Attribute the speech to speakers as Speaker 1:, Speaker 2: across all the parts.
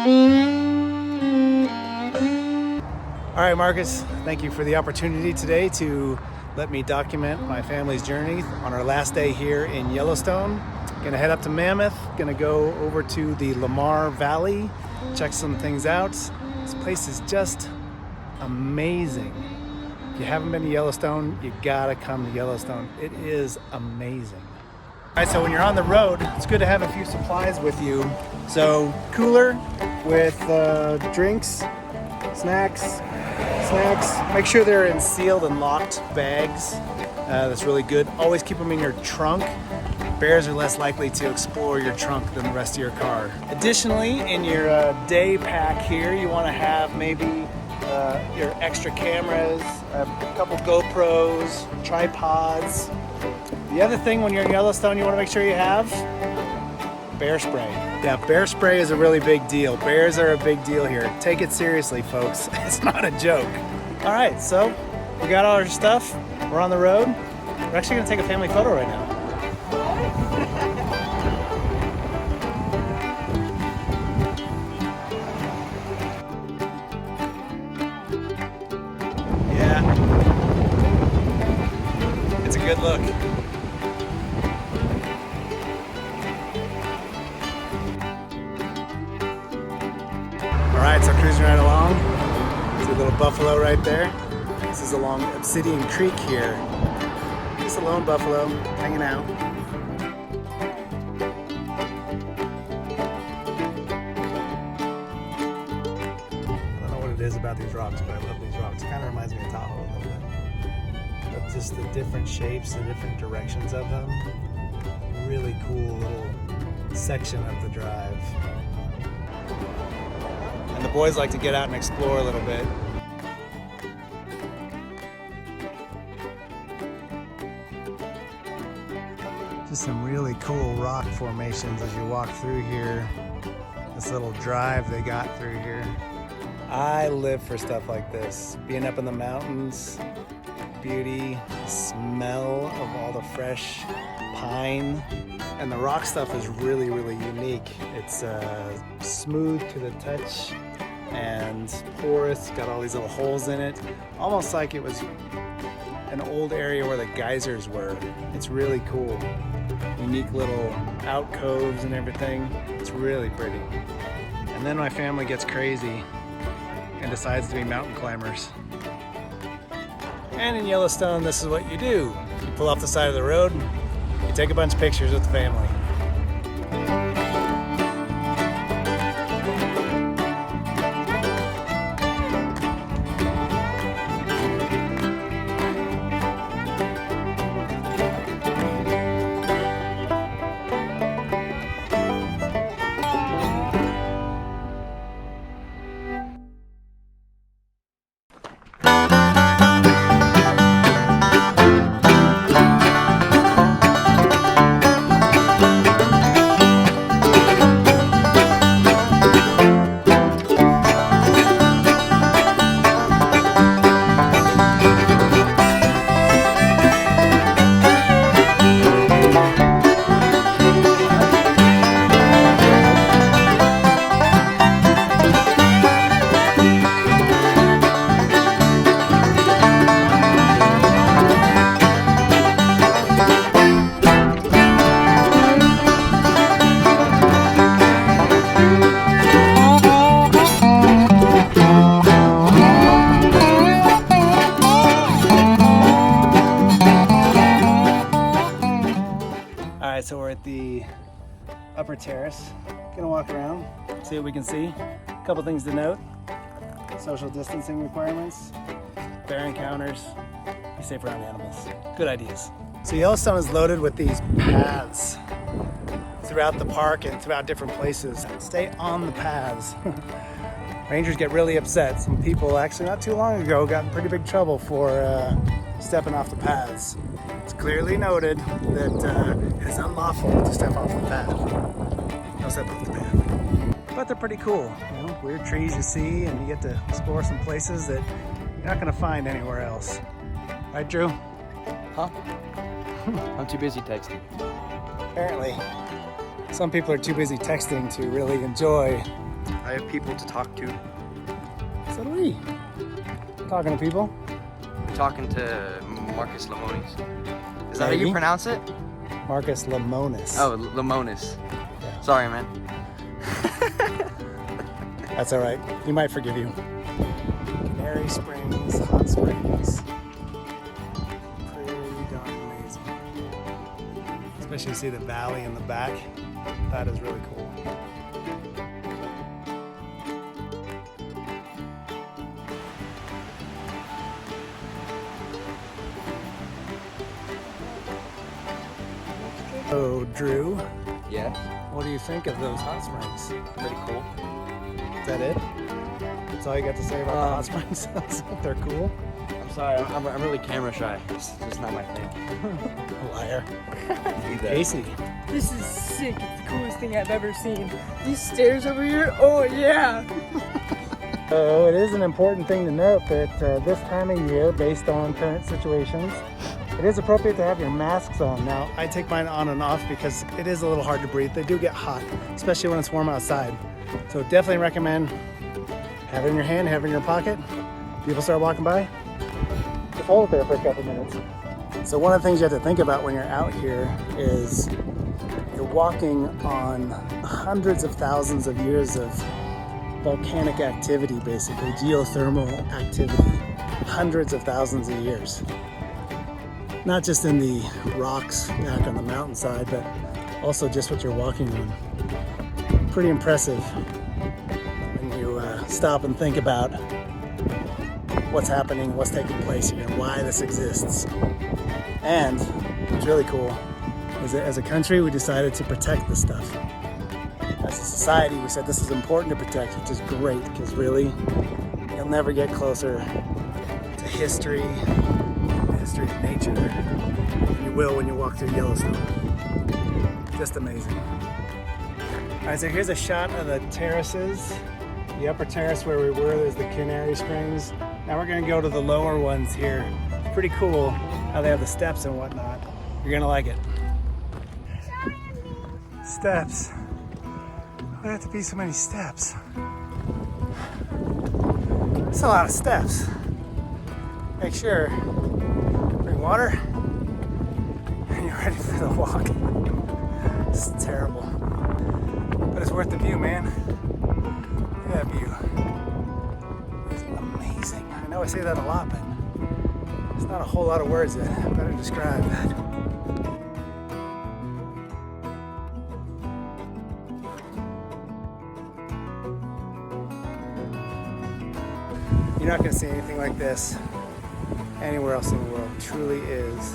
Speaker 1: All right, Marcus, thank you for the opportunity today to let me document my family's journey on our last day here in Yellowstone. Gonna head up to Mammoth, gonna go over to the Lamar Valley, check some things out. This place is just amazing. If you haven't been to Yellowstone, you gotta come to Yellowstone. It is amazing. All right, so when you're on the road, it's good to have a few supplies with you. So cooler with drinks, snacks. Make sure they're in sealed and locked bags. That's really good. Always keep them in your trunk. Bears are less likely to explore your trunk than the rest of your car. Additionally, in your day pack here, you want to have maybe your extra cameras, a couple GoPros, tripods. The other thing when you're in Yellowstone you want to make sure you have bear spray. Yeah, bear spray is a really big deal. Bears are a big deal here. Take it seriously, folks. It's not a joke. All right, so we got all our stuff. We're on the road. We're actually gonna take a family photo right now. Yeah, it's a good look. Alright, so cruising right along. See a little buffalo right there. This is along Obsidian Creek here. Just a lone buffalo hanging out. I don't know what it is about these rocks, but I love these rocks. It kind of reminds me of Tahoe a little bit. But just the different shapes, the different directions of them. Really cool little section of the drive. And the boys like to get out and explore a little bit. Just some really cool rock formations as you walk through here. This little drive they got through here. I live for stuff like this. Being up in the mountains, beauty, the smell of all the fresh pine. And the rock stuff is really, really unique. It's smooth to the touch and porous, got all these little holes in it. Almost like it was an old area where the geysers were. It's really cool. Unique little alcoves and everything. It's really pretty. And then my family gets crazy and decides to be mountain climbers. And in Yellowstone, this is what you do. You pull off the side of the road, you take a bunch of pictures with the family. Alright, so we're at the upper terrace. Gonna walk around, see what we can see. A couple things to note. Social distancing requirements, bear encounters, be safe around animals. Good ideas. So Yellowstone is loaded with these paths throughout the park and throughout different places. Stay on the paths. Rangers get really upset. Some people actually not too long ago got in pretty big trouble for stepping off the paths. It's clearly noted that it is unlawful to step off the path. No step off the path. But they're pretty cool. You know, weird trees you see, and you get to explore some places that you're not gonna find anywhere else. Right, Drew?
Speaker 2: Huh? I'm too busy texting.
Speaker 1: Apparently, some people are too busy texting to really enjoy
Speaker 2: I have people to talk to.
Speaker 1: So do we. Talking to people.
Speaker 2: I'm talking to Marcus Lemonis. Is that how
Speaker 1: Maybe.
Speaker 2: you pronounce it?
Speaker 1: Marcus Lemonis.
Speaker 2: Oh, Lemonis.
Speaker 1: Yeah.
Speaker 2: Sorry, man.
Speaker 1: That's all right. He might forgive you. Canary Springs Hot Springs. Pretty darn amazing. Especially see the valley in the back. That is really cool. So, Drew,
Speaker 2: Yes.
Speaker 1: what do you think of those hot springs?
Speaker 2: Pretty cool.
Speaker 1: Is that it? That's all you got to say about the hot springs? They're cool?
Speaker 2: I'm sorry, I'm really camera shy. It's just not my thing.
Speaker 1: Liar.
Speaker 2: Either.
Speaker 1: Casey.
Speaker 3: This is sick. It's the coolest thing I've ever seen. These stairs over here, oh yeah.
Speaker 1: So it is an important thing to note that this time of year, based on current situations, it is appropriate to have your masks on. Now, I take mine on and off because it is a little hard to breathe. They do get hot, especially when it's warm outside. So definitely recommend have it in your hand, have it in your pocket. People start walking by, just hold it there for a couple minutes. So one of the things you have to think about when you're out here is you're walking on hundreds of thousands of years of volcanic activity, basically, geothermal activity, hundreds of thousands of years. Not just in the rocks back on the mountainside, but also just what you're walking on. Pretty impressive when you stop and think about what's happening, what's taking place here, and why this exists. And what's really cool is that as a country, we decided to protect this stuff. As a society, we said this is important to protect, which is great, because really, you'll never get closer to history of nature than you will when you walk through Yellowstone. Just amazing. All right, so here's a shot of the terraces. The upper terrace where we were, there's the Canary Springs. Now we're gonna go to the lower ones here. It's pretty cool how they have the steps and whatnot. You're gonna like it. Steps. Why do there have to be so many steps? It's a lot of steps. Make sure bring water and you're ready for the walk. This is terrible, but it's worth the view, man. Look at that view. It's amazing. I know I say that a lot, but there's not a whole lot of words that better describe that. You're not going to see anything like this anywhere else in the world. It truly is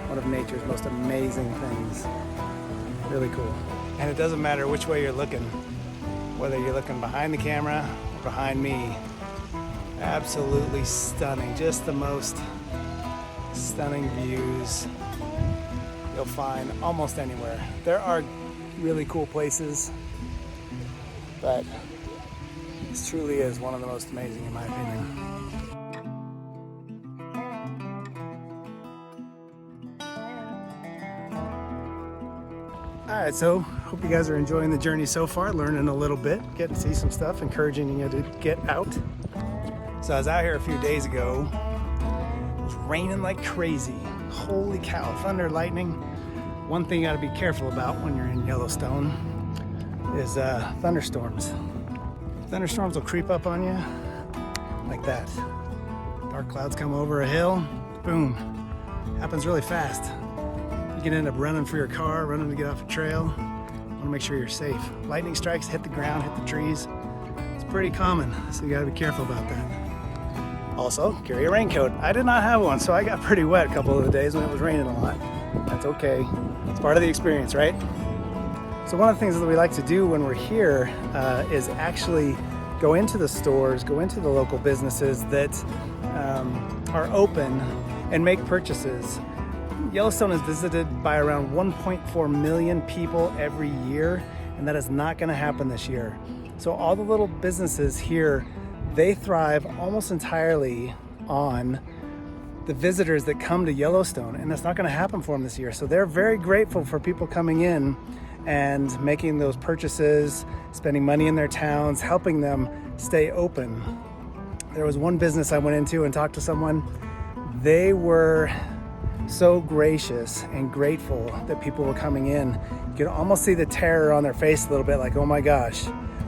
Speaker 1: one of nature's most amazing things. Really cool. And it doesn't matter which way you're looking, whether you're looking behind the camera or behind me. Absolutely stunning. Just the most stunning views you'll find almost anywhere. There are really cool places, but this truly is one of the most amazing in my opinion. Alright, so hope you guys are enjoying the journey so far, learning a little bit, getting to see some stuff, encouraging you to get out. So I was out here a few days ago. It was raining like crazy. Holy cow, thunder, lightning. One thing you gotta be careful about when you're in Yellowstone is thunderstorms. Thunderstorms will creep up on you like that. Dark clouds come over a hill, boom. Happens really fast. You can end up running for your car, running to get off a trail. You want to make sure you're safe. Lightning strikes hit the ground, hit the trees. It's pretty common, so you gotta be careful about that. Also, carry a raincoat. I did not have one, so I got pretty wet a couple of the days when it was raining a lot. That's okay. It's part of the experience, right? So one of the things that we like to do when we're here is actually go into the stores, go into the local businesses that are open and make purchases. Yellowstone is visited by around 1.4 million people every year, and that is not going to happen this year. So all the little businesses here, they thrive almost entirely on the visitors that come to Yellowstone, and that's not going to happen for them this year. So they're very grateful for people coming in and making those purchases, spending money in their towns, helping them stay open. There was one business I went into and talked to someone. They were so gracious and grateful that people were coming in. You could almost see the terror on their face a little bit, like, oh my gosh,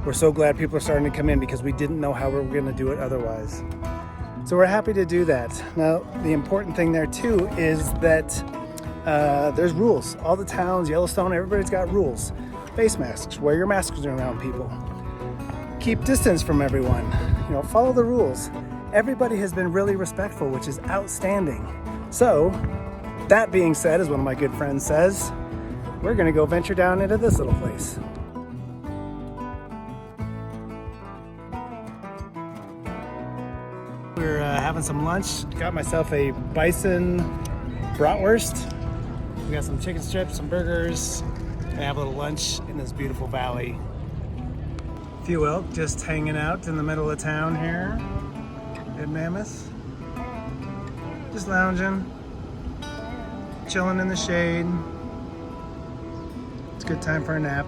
Speaker 1: we're so glad people are starting to come in because we didn't know how we were going to do it otherwise. So we're happy to do that. Now, the important thing there too is that there's rules. All the towns, Yellowstone, everybody's got rules. Face masks, wear your masks around people. Keep distance from everyone. You know, follow the rules. Everybody has been really respectful, which is outstanding. So, that being said, as one of my good friends says, we're gonna go venture down into this little place. We're having some lunch. Got myself a bison bratwurst. We got some chicken strips, some burgers. Gonna have a little lunch in this beautiful valley. A few elk just hanging out in the middle of town here at Mammoth. Just lounging, chilling in the shade. It's a good time for a nap.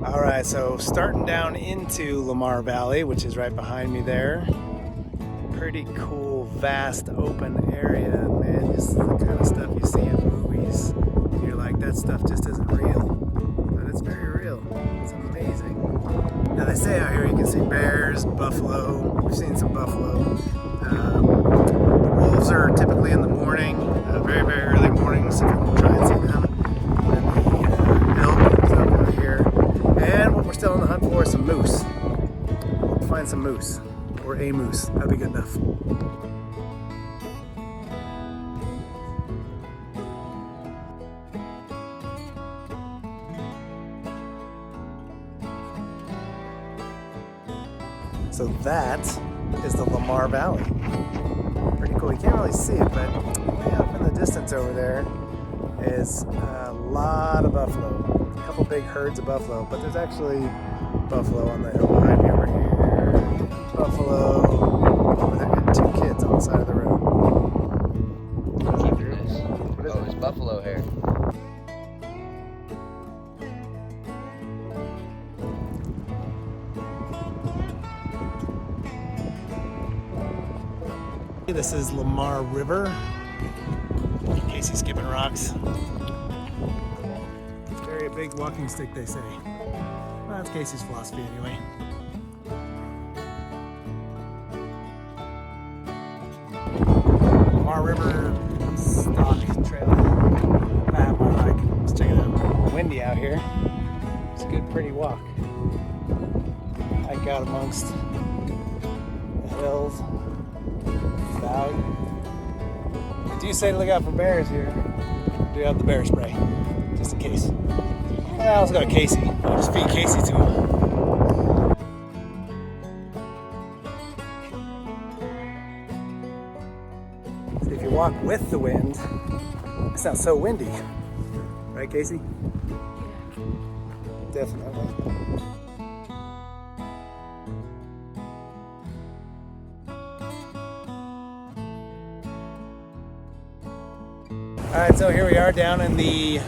Speaker 1: All right, so starting down into Lamar Valley, which is right behind me there. Pretty cool, vast, open area, man. This is the kind of stuff you see in movies. You're like, that stuff just isn't real, but it's very real. It's amazing. Now they say out here you can see bears, buffalo. We've seen some buffalo. The wolves are typically in the morning, very, very early mornings, so you can try and see them. And the elk and stuff out here. And what we're still on the hunt for is some moose. We'll find some moose. Or a moose. That'd be good enough. So that is the Lamar Valley. Pretty cool. You can't really see it, but way up in the distance over there is a lot of buffalo. A couple big herds of buffalo, but there's actually buffalo on the hill behind me over here. Buffalo over there, and two kids on the side of the road.
Speaker 2: Keep this. Oh, it's buffalo hair.
Speaker 1: This is Lamar River. Casey's skipping rocks. Very big walking stick, they say. Well, that's Casey's philosophy anyway. Lamar River stock trail. I have my hike. Let's check it out. Windy out here. It's a good, pretty walk. Hike out amongst the hills. Valley. They do say to look out for bears here. We do have the bear spray, just in case. Well, let's go to Casey. I'll just feed Casey to him. See, if you walk with the wind, it's not so windy. Right, Casey? Definitely. Alright, so here we are down in the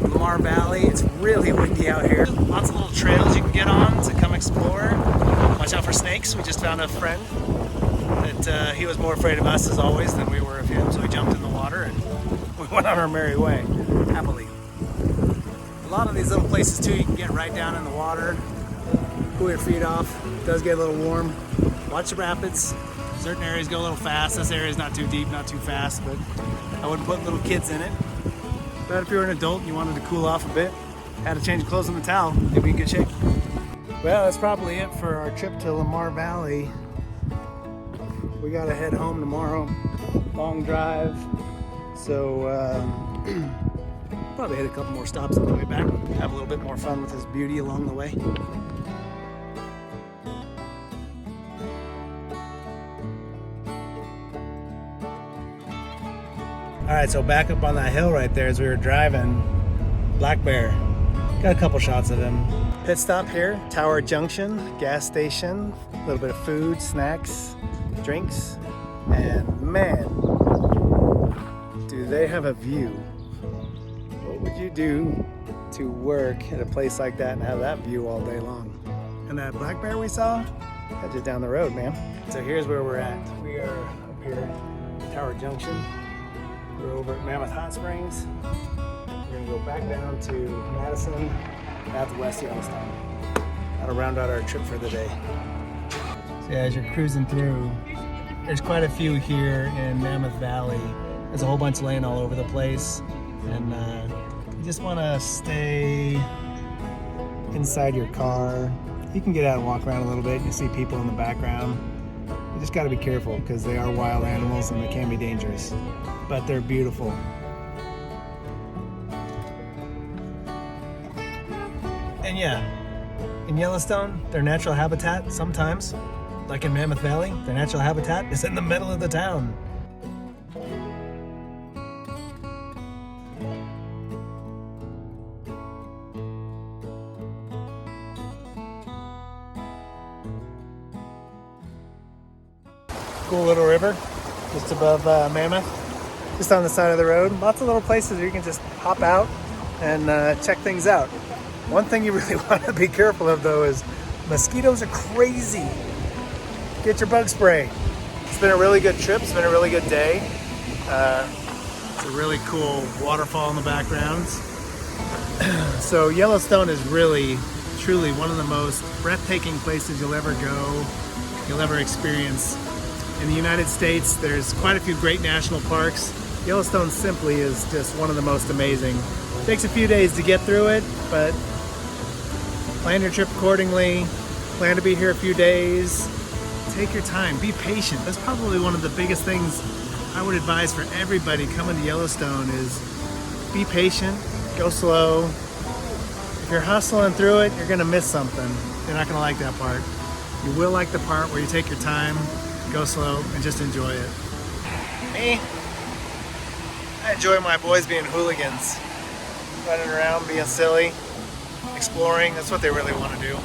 Speaker 1: Lamar Valley. It's really windy out here. Lots of little trails you can get on to come explore. Watch out for snakes. We just found a friend that he was more afraid of us as always than we were of him, so we jumped in the water and we went on our merry way, happily. A lot of these little places too, you can get right down in the water, cool your feet off. It does get a little warm. Watch the rapids. Certain areas go a little fast. This area is not too deep, not too fast, but I wouldn't put little kids in it. But if you were an adult and you wanted to cool off a bit, had to change clothes in the towel, you'd be in good shape. Well, that's probably it for our trip to Lamar Valley. We gotta head home tomorrow. Long drive. So probably hit a couple more stops on the way back. Have a little bit more fun with this beauty along the way. All right, so back up on that hill right there as we were driving, black bear Got a couple shots of him. Pit stop here, Tower Junction, gas station, a little bit of food, snacks, drinks, and man, do they have a view. What would you do to work at a place like that and have that view all day long? And that black bear we saw, that's just down the road, man. So here's where we're at. We are up here, Tower Junction. We're over at Mammoth Hot Springs. We're gonna go back down to Madison, out to West Yellowstone. That'll round out our trip for the day. So yeah, as you're cruising through, there's quite a few here in Mammoth Valley. There's a whole bunch laying all over the place. And you just wanna stay inside your car. You can get out and walk around a little bit. You see people in the background. You just gotta be careful because they are wild animals and they can be dangerous, but they're beautiful. And yeah, in Yellowstone, their natural habitat sometimes, like in Mammoth Valley, their natural habitat is in the middle of the town. Cool little river just above Mammoth, just on the side of the road. Lots of little places where you can just hop out and check things out. One thing you really want to be careful of though is mosquitoes are crazy. Get your bug spray. It's been a really good trip. It's been a really good day. It's a really cool waterfall in the background. So Yellowstone is really, truly one of the most breathtaking places you'll ever go, you'll ever experience. In the United States, there's quite a few great national parks. Yellowstone simply is just one of the most amazing. It takes a few days to get through it, but plan your trip accordingly. Plan to be here a few days. Take your time, be patient. That's probably one of the biggest things I would advise for everybody coming to Yellowstone is be patient, go slow. If you're hustling through it, you're gonna miss something. You're not gonna like that part. You will like the part where you take your time, go slow, and just enjoy it. Me, I enjoy my boys being hooligans. Running around, being silly, exploring, that's what they really want to do.